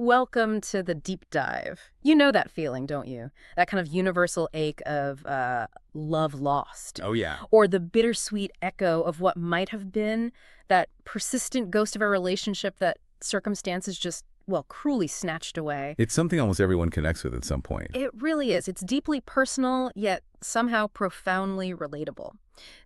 Welcome to the deep dive. You know that feeling, don't you? That kind of universal ache of love lost. Oh, yeah. Or the bittersweet echo of what might have been, that persistent ghost of a relationship that circumstances just, well, cruelly snatched away. It's something almost everyone connects with at some point. It really is. It's deeply personal, yet somehow profoundly relatable.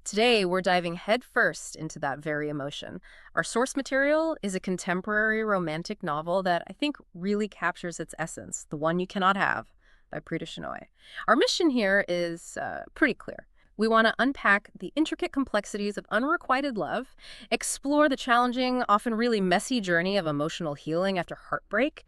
Today, we're diving headfirst into that very emotion. Our source material is a contemporary romantic novel that I think really captures its essence, The One You Cannot Have by Prita Shenoy. Our mission here is pretty clear. We want to unpack the intricate complexities of unrequited love, explore the challenging, often really messy journey of emotional healing after heartbreak,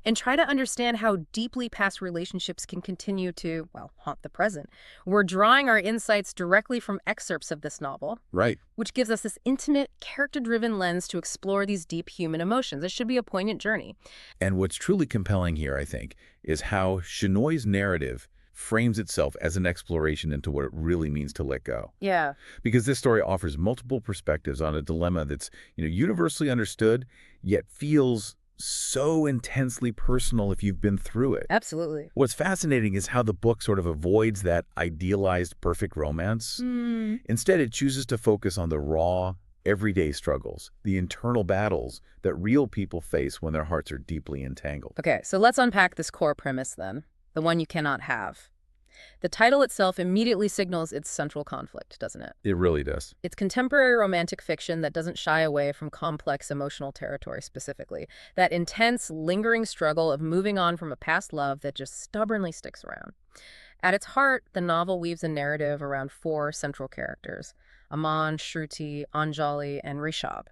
and try to understand how deeply past relationships can continue to, well, haunt the present. We're drawing our insights directly from excerpts of this novel, Right. which gives us this intimate, character-driven lens to explore these deep human emotions. It should be a poignant journey. And what's truly compelling here, I think, is how Shenoy's narrative frames itself as an exploration into what it really means to let go. Yeah. Because this story offers multiple perspectives on a dilemma that's, universally understood, yet feels so intensely personal if you've been through it. Absolutely. What's fascinating is how the book sort of avoids that idealized perfect romance. Instead, it chooses to focus on the raw, everyday struggles, the internal battles that real people face when their hearts are deeply entangled. Okay, so let's unpack this core premise then. The One You Cannot Have. The title itself immediately signals its central conflict, doesn't it? It really does. It's contemporary romantic fiction that doesn't shy away from complex emotional territory specifically. That intense, lingering struggle of moving on from a past love that just stubbornly sticks around. At its heart, the novel weaves a narrative around four central characters: Aman, Shruti, Anjali, and Rishabh.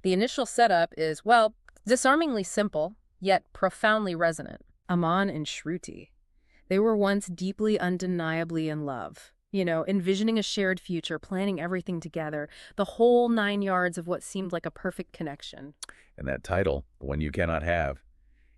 The initial setup is, well, disarmingly simple, yet profoundly resonant. Aman and Shruti. They were once deeply, undeniably in love. Envisioning a shared future, planning everything together, the whole 9 yards of what seemed like a perfect connection. And that title, The One You Cannot Have,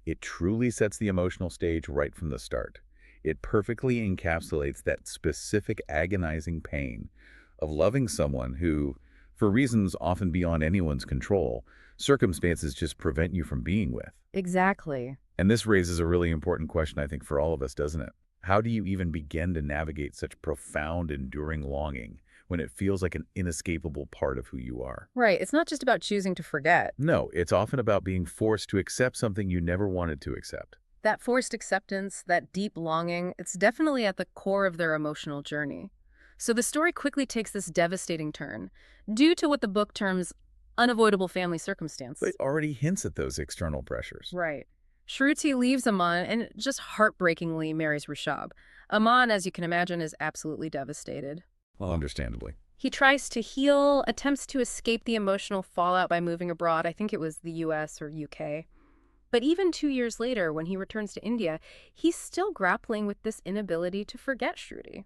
it truly sets the emotional stage right from the start. It perfectly encapsulates that specific agonizing pain of loving someone who, for reasons often beyond anyone's control, circumstances just prevent you from being with. Exactly. And this raises a really important question, I think, for all of us, doesn't it? How do you even begin to navigate such profound, enduring longing when it feels like an inescapable part of who you are? Right. It's not just about choosing to forget. No, it's often about being forced to accept something you never wanted to accept. That forced acceptance, that deep longing, it's definitely at the core of their emotional journey. So the story quickly takes this devastating turn, due to what the book terms unavoidable family circumstances. But it already hints at those external pressures. Right. Shruti leaves Aman and just heartbreakingly marries Rishabh. Aman, as you can imagine, is absolutely devastated. Well, understandably. He tries to heal, attempts to escape the emotional fallout by moving abroad. I think it was the US or UK. But even 2 years later, when he returns to India, he's still grappling with this inability to forget Shruti.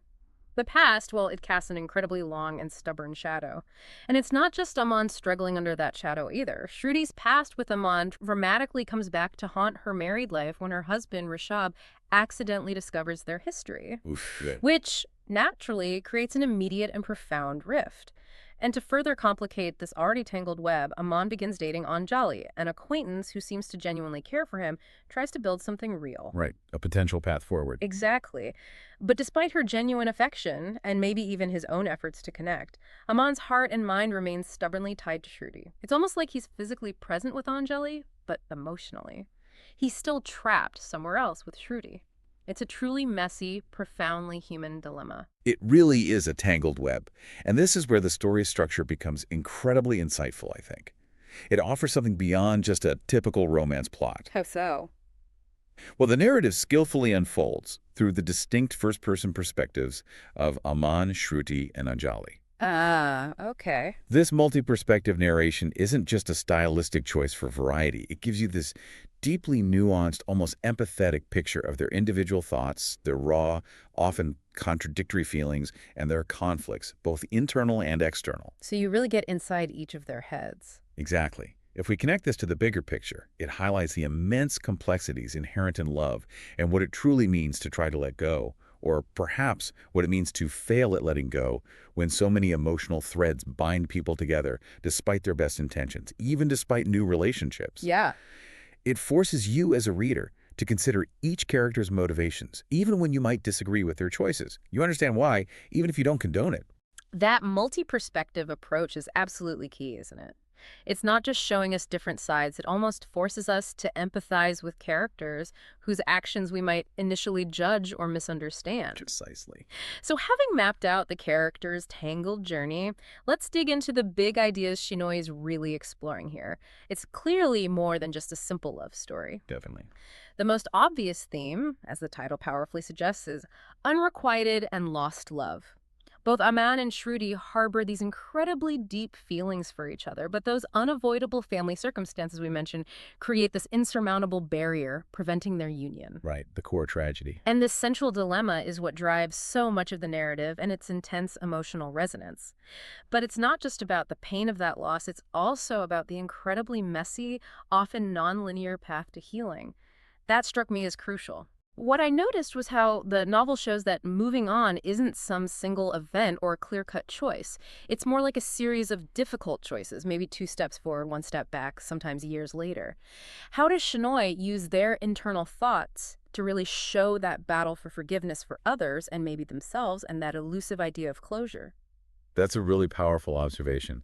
The past, well, it casts an incredibly long and stubborn shadow. And it's not just Aman struggling under that shadow either. Shruti's past with Aman dramatically comes back to haunt her married life when her husband, Rishabh, accidentally discovers their history, which naturally creates an immediate and profound rift. And to further complicate this already tangled web, Aman begins dating Anjali, an acquaintance who seems to genuinely care for him, tries to build something real. Right, a potential path forward. Exactly. But despite her genuine affection, and maybe even his own efforts to connect, Aman's heart and mind remain stubbornly tied to Shruti. It's almost like he's physically present with Anjali, but emotionally. He's still trapped somewhere else with Shruti. It's a truly messy, profoundly human dilemma. It really is a tangled web. And this is where the story's structure becomes incredibly insightful, I think. It offers something beyond just a typical romance plot. How so? Well, the narrative skillfully unfolds through the distinct first-person perspectives of Aman, Shruti, and Anjali. Ah, okay. This multi-perspective narration isn't just a stylistic choice for variety. It gives you this deeply nuanced, almost empathetic picture of their individual thoughts, their raw, often contradictory feelings, and their conflicts, both internal and external. So you really get inside each of their heads. Exactly. If we connect this to the bigger picture, it highlights the immense complexities inherent in love and what it truly means to try to let go, or perhaps what it means to fail at letting go when so many emotional threads bind people together despite their best intentions, even despite new relationships. Yeah. It forces you as a reader to consider each character's motivations, even when you might disagree with their choices. You understand why, even if you don't condone it. That multi-perspective approach is absolutely key, isn't it? It's not just showing us different sides, it almost forces us to empathize with characters whose actions we might initially judge or misunderstand. Precisely. So having mapped out the character's tangled journey, let's dig into the big ideas Shinoi is really exploring here. It's clearly more than just a simple love story. Definitely. The most obvious theme, as the title powerfully suggests, is unrequited and lost love. Both Aman and Shruti harbor these incredibly deep feelings for each other, but those unavoidable family circumstances we mentioned create this insurmountable barrier preventing their union. Right, the core tragedy. And this central dilemma is what drives so much of the narrative and its intense emotional resonance. But it's not just about the pain of that loss, it's also about the incredibly messy, often nonlinear path to healing. That struck me as crucial. What I noticed was how the novel shows that moving on isn't some single event or clear-cut choice. It's more like a series of difficult choices, maybe 2 steps forward, 1 step back, sometimes years later. How does Shinoi use their internal thoughts to really show that battle for forgiveness for others and maybe themselves and that elusive idea of closure? That's a really powerful observation.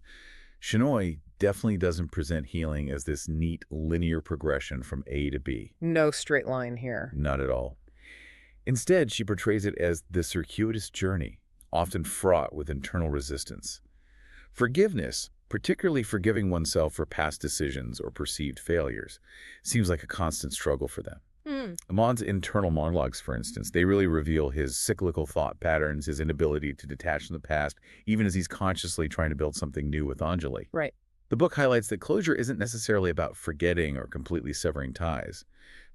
Shinoi definitely doesn't present healing as this neat linear progression from A to B. No straight line here. Not at all. Instead, she portrays it as the circuitous journey, often fraught with internal resistance. Forgiveness, particularly forgiving oneself for past decisions or perceived failures, seems like a constant struggle for them. Amon's internal monologues, for instance, they really reveal his cyclical thought patterns, his inability to detach from the past, even as he's consciously trying to build something new with Anjali. Right. The book highlights that closure isn't necessarily about forgetting or completely severing ties.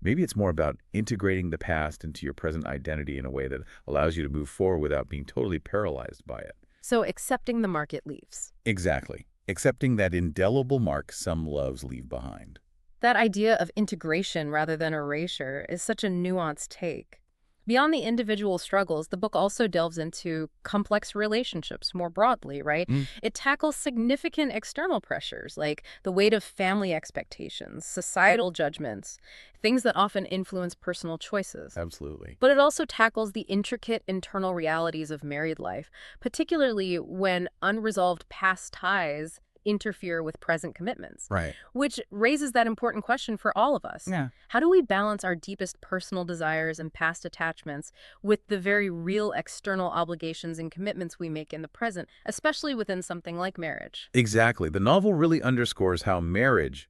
Maybe it's more about integrating the past into your present identity in a way that allows you to move forward without being totally paralyzed by it. So accepting the mark it leaves. Exactly. Accepting that indelible mark some loves leave behind. That idea of integration rather than erasure is such a nuanced take. Beyond the individual struggles, the book also delves into complex relationships more broadly, right? It tackles significant external pressures like the weight of family expectations, societal judgments, things that often influence personal choices. Absolutely. But it also tackles the intricate internal realities of married life, particularly when unresolved past ties interfere with present commitments, Right. which raises that important question for all of us. Yeah. How do we balance our deepest personal desires and past attachments with the very real external obligations and commitments we make in the present, especially within something like marriage? Exactly. The novel really underscores how marriage,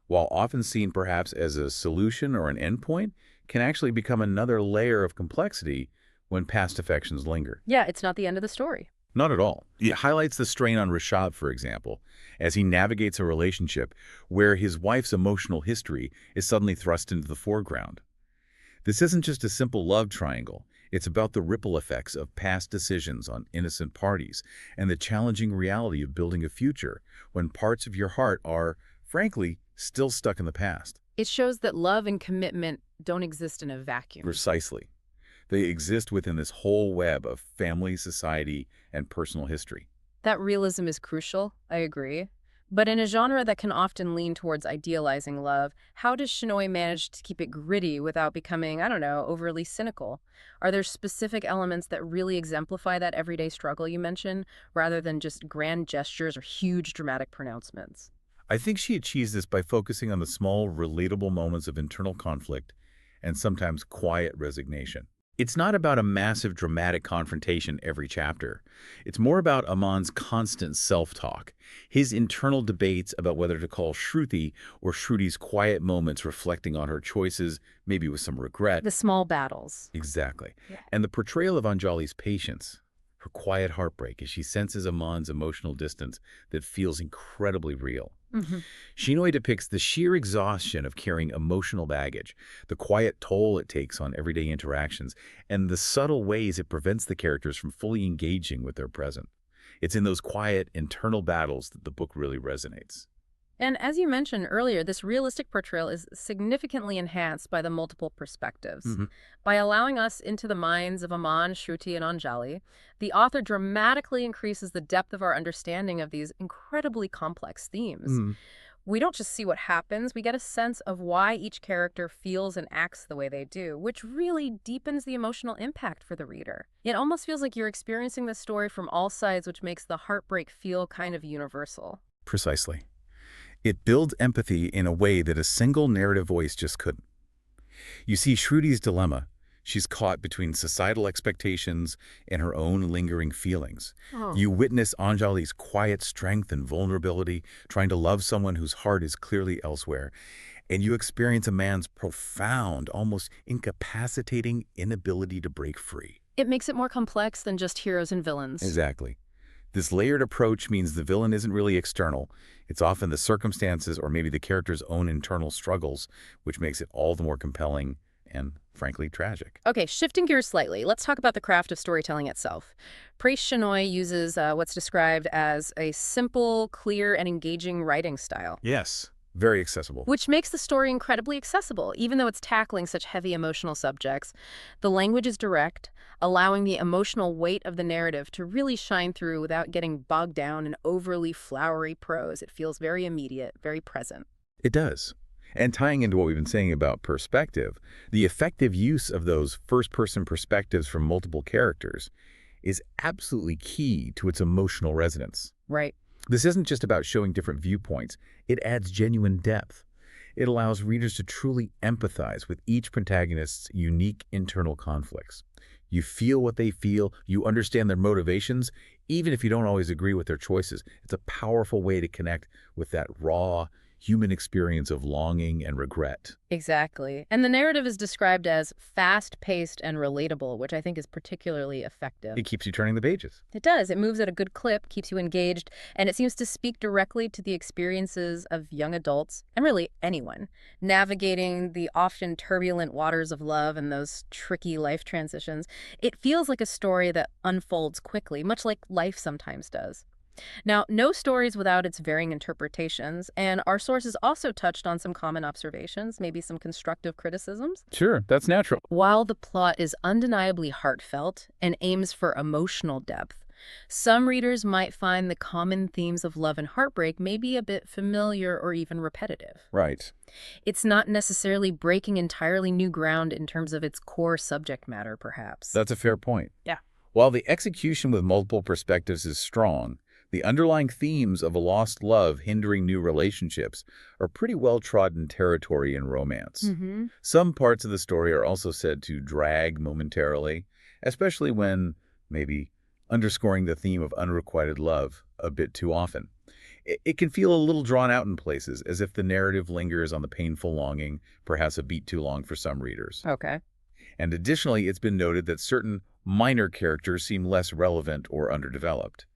while often seen perhaps as a solution or an endpoint, can actually become another layer of complexity when past affections linger. Yeah, it's not the end of the story. Not at all. It highlights the strain on Rashad, for example, as he navigates a relationship where his wife's emotional history is suddenly thrust into the foreground. This isn't just a simple love triangle. It's about the ripple effects of past decisions on innocent parties and the challenging reality of building a future when parts of your heart are, frankly, still stuck in the past. It shows that love and commitment don't exist in a vacuum. Precisely. They exist within this whole web of family, society, and personal history. That realism is crucial, I agree. But in a genre that can often lean towards idealizing love, how does Shinoi manage to keep it gritty without becoming, I don't know, overly cynical? Are there specific elements that really exemplify that everyday struggle you mentioned, rather than just grand gestures or huge dramatic pronouncements? I think she achieves this by focusing on the small, relatable moments of internal conflict and sometimes quiet resignation. It's not about a massive dramatic confrontation every chapter. It's more about Aman's constant self-talk, his internal debates about whether to call Shruti or Shruti's quiet moments reflecting on her choices, maybe with some regret. The small battles. Exactly. Yeah. And the portrayal of Anjali's patience, her quiet heartbreak as she senses Aman's emotional distance that feels incredibly real. Shinoi depicts the sheer exhaustion of carrying emotional baggage, the quiet toll it takes on everyday interactions, and the subtle ways it prevents the characters from fully engaging with their present. It's in those quiet, internal battles that the book really resonates. And as you mentioned earlier, this realistic portrayal is significantly enhanced by the multiple perspectives. By allowing us into the minds of Aman, Shruti, and Anjali, the author dramatically increases the depth of our understanding of these incredibly complex themes. We don't just see what happens, we get a sense of why each character feels and acts the way they do, which really deepens the emotional impact for the reader. It almost feels like you're experiencing the story from all sides, which makes the heartbreak feel kind of universal. Precisely. It builds empathy in a way that a single narrative voice just couldn't. You see Shruti's dilemma. She's caught between societal expectations and her own lingering feelings. Oh. You witness Anjali's quiet strength and vulnerability, trying to love someone whose heart is clearly elsewhere. And you experience a man's profound, almost incapacitating inability to break free. It makes it more complex than just heroes and villains. Exactly. This layered approach means the villain isn't really external. It's often the circumstances or maybe the character's own internal struggles, which makes it all the more compelling and, frankly, tragic. Okay, shifting gears slightly, let's talk about the craft of storytelling itself. Preet Shenoy uses what's described as a simple, clear, and engaging writing style, Yes. Very accessible. which makes the story incredibly accessible, even though it's tackling such heavy emotional subjects. The language is direct, allowing the emotional weight of the narrative to really shine through without getting bogged down in overly flowery prose. It feels very immediate, very present. It does. And tying into what we've been saying about perspective, the effective use of those first-person perspectives from multiple characters is absolutely key to its emotional resonance. Right. This isn't just about showing different viewpoints. It adds genuine depth. It allows readers to truly empathize with each protagonist's unique internal conflicts. You feel what they feel, you understand their motivations, even if you don't always agree with their choices. It's a powerful way to connect with that raw, human experience of longing and regret. Exactly. And the narrative is described as fast-paced and relatable, which I think is particularly effective. It keeps you turning the pages. It does. It moves at a good clip, keeps you engaged, and it seems to speak directly to the experiences of young adults, and really anyone, navigating the often turbulent waters of love and those tricky life transitions. It feels like a story that unfolds quickly, much like life sometimes does. Now, no story is without its varying interpretations, and our sources also touched on some common observations, maybe some constructive criticisms. Sure, that's natural. While the plot is undeniably heartfelt and aims for emotional depth, some readers might find the common themes of love and heartbreak may be a bit familiar or even repetitive. Right. It's not necessarily breaking entirely new ground in terms of its core subject matter, perhaps. That's a fair point. Yeah. While the execution with multiple perspectives is strong, the underlying themes of a lost love hindering new relationships are pretty well-trodden territory in romance. Mm-hmm. Some parts of the story are also said to drag momentarily, especially when, maybe, underscoring the theme of unrequited love a bit too often. It can feel a little drawn out in places, as if the narrative lingers on the painful longing, perhaps a beat too long for some readers. Okay. And additionally, it's been noted that certain minor characters seem less relevant or underdeveloped.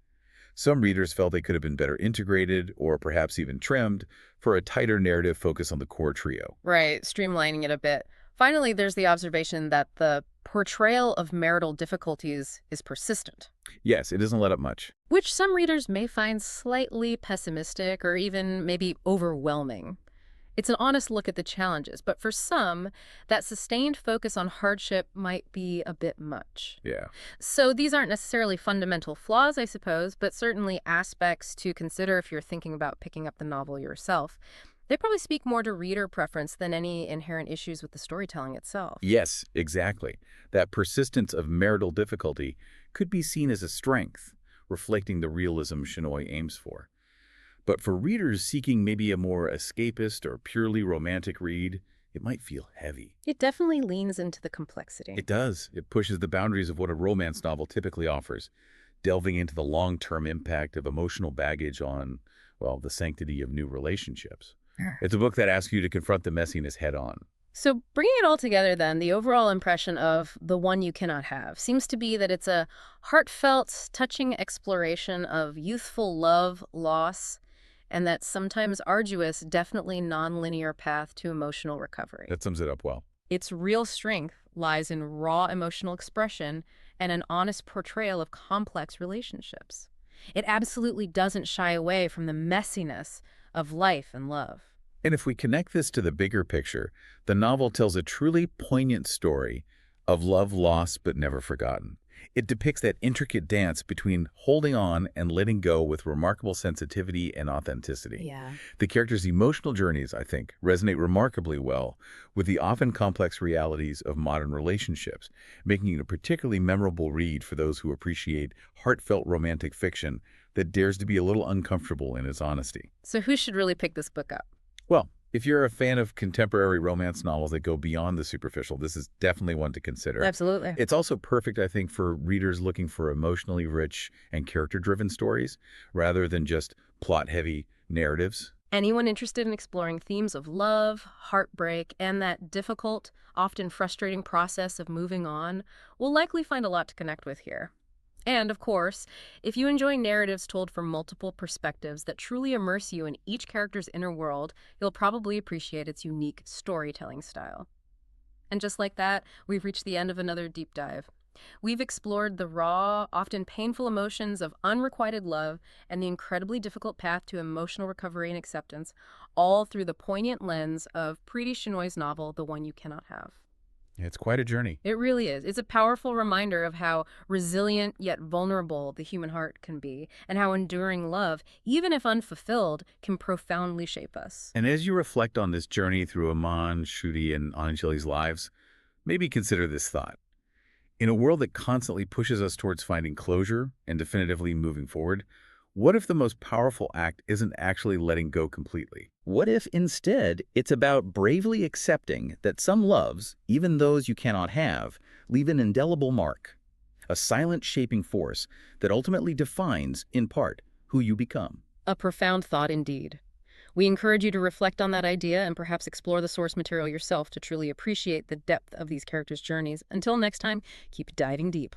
Some readers felt they could have been better integrated or perhaps even trimmed for a tighter narrative focus on the core trio. Right, streamlining it a bit. Finally, there's the observation that the portrayal of marital difficulties is persistent, Yes, it doesn't let up much. which some readers may find slightly pessimistic or even maybe overwhelming. It's an honest look at the challenges, but for some, that sustained focus on hardship might be a bit much. Yeah. So these aren't necessarily fundamental flaws, I suppose, but certainly aspects to consider if you're thinking about picking up the novel yourself. They probably speak more to reader preference than any inherent issues with the storytelling itself. Yes, exactly. That persistence of marital difficulty could be seen as a strength, reflecting the realism Shenoy aims for. But for readers seeking maybe a more escapist or purely romantic read, it might feel heavy. It definitely leans into the complexity. It does. It pushes the boundaries of what a romance novel typically offers, delving into the long-term impact of emotional baggage on, well, the sanctity of new relationships. It's a book that asks you to confront the messiness head-on. So bringing it all together then, the overall impression of The One You Cannot Have seems to be that it's a heartfelt, touching exploration of youthful love, loss, and that sometimes arduous, definitely nonlinear path to emotional recovery. That sums it up well. Its real strength lies in raw emotional expression and an honest portrayal of complex relationships. It absolutely doesn't shy away from the messiness of life and love. And if we connect this to the bigger picture, the novel tells a truly poignant story of love lost but never forgotten. It depicts that intricate dance between holding on and letting go with remarkable sensitivity and authenticity. Yeah. The characters' emotional journeys, I think, resonate remarkably well with the often complex realities of modern relationships, making it a particularly memorable read for those who appreciate heartfelt romantic fiction that dares to be a little uncomfortable in its honesty. So who should really pick this book up? Well, if you're a fan of contemporary romance novels that go beyond the superficial, this is definitely one to consider. Absolutely. It's also perfect, I think, for readers looking for emotionally rich and character-driven stories rather than just plot-heavy narratives. Anyone interested in exploring themes of love, heartbreak, and that difficult, often frustrating process of moving on will likely find a lot to connect with here. And, of course, if you enjoy narratives told from multiple perspectives that truly immerse you in each character's inner world, you'll probably appreciate its unique storytelling style. And just like that, we've reached the end of another deep dive. We've explored the raw, often painful emotions of unrequited love and the incredibly difficult path to emotional recovery and acceptance, all through the poignant lens of Preeti Shenoy's novel, The One You Cannot Have. It's quite a journey. It really is. It's a powerful reminder of how resilient yet vulnerable the human heart can be, and how enduring love, even if unfulfilled, can profoundly shape us. And as you reflect on this journey through Aman, Shruti, and Anjali's lives, maybe consider this thought. In a world that constantly pushes us towards finding closure and definitively moving forward, what if the most powerful act isn't actually letting go completely? What if instead it's about bravely accepting that some loves, even those you cannot have, leave an indelible mark, a silent shaping force that ultimately defines, in part, who you become? A profound thought indeed. We encourage you to reflect on that idea and perhaps explore the source material yourself to truly appreciate the depth of these characters' journeys. Until next time, keep diving deep.